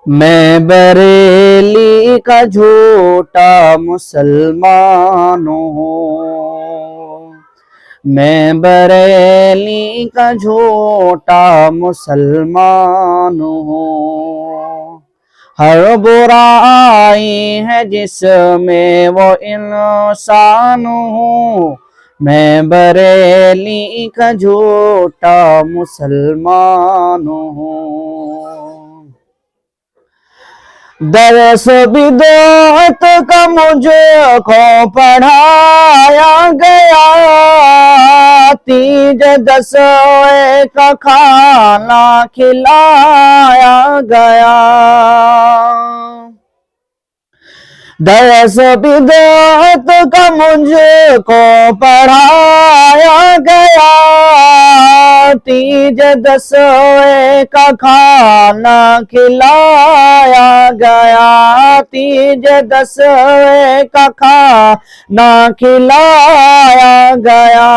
मैं बरेली का झूठा मुसलमान हूँ। मैं बरेली का झूठा मुसलमान हूँ। हर बुराई है जिसमें वो इंसान हूँ। मैं बरेली का झूठा मुसलमान हूँ। दरस बिदअत का मुझको पढ़ाया गया, तीज दसवें का खाना खिलाया गया। दरस बिदअत का मुझको पढ़ाया गया, तीज दसवें का खाना खिलाया गया। तीज दसवें का खाना खिलाया गया।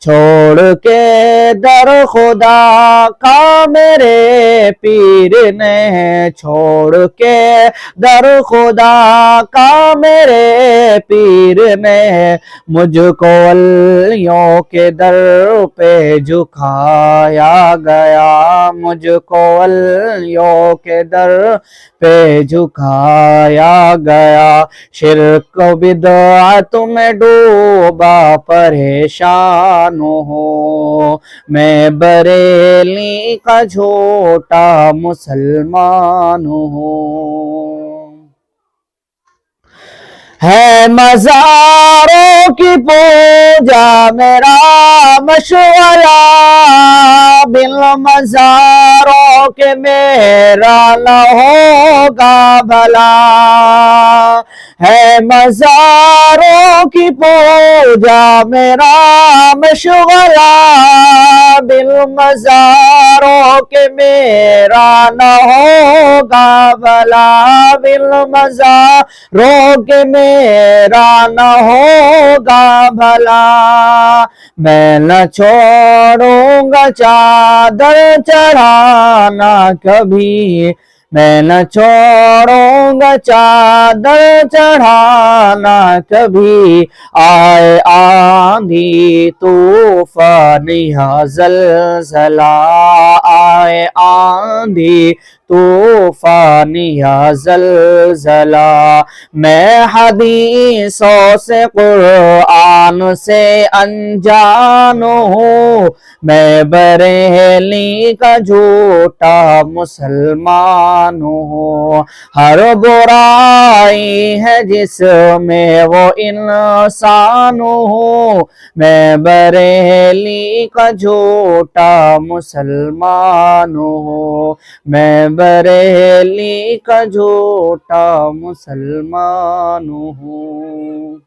छोड़ के दर खुदा का मेरे पीर ने, छोड़ के दर खुदा का मेरे पीर ने, मुझको वलियों के दर पे झुकाया गया। मुझको वलियों के दर पे झुकाया गया। शिर्क बिदअत में डूबा परेशान हो, मैं बरेली का झूठा मुसलमान हूँ। है मज़ारों की पूजा मेरा मशवरा, बिन मज़ारों के मेरा न होगा भला। है मज़ारों की पूजा मेरा मशवरा, बिन मज़ारों के मेरा न होगा भला। बिन मज़ारों के मेरा न होगा भला। मैं न छोड़ूंगा चादर चढ़ाना कभी, मैं न छोड़ूंगा चादर चढ़ाना कभी। आए आंधी तूफान या ज़लज़ला, आए आंधी तूफान या ज़लज़ला, मैं हदीसों से कुरान से अनजान हूँ। मैं बरेली का झूठा मुसलमान हूँ। हर बुराई है जिसमें वो इंसान हूँ। मैं बरेली का झूठा मुसलमान हूँ। मैं बरेली का झूठा मुसलमान हूँ।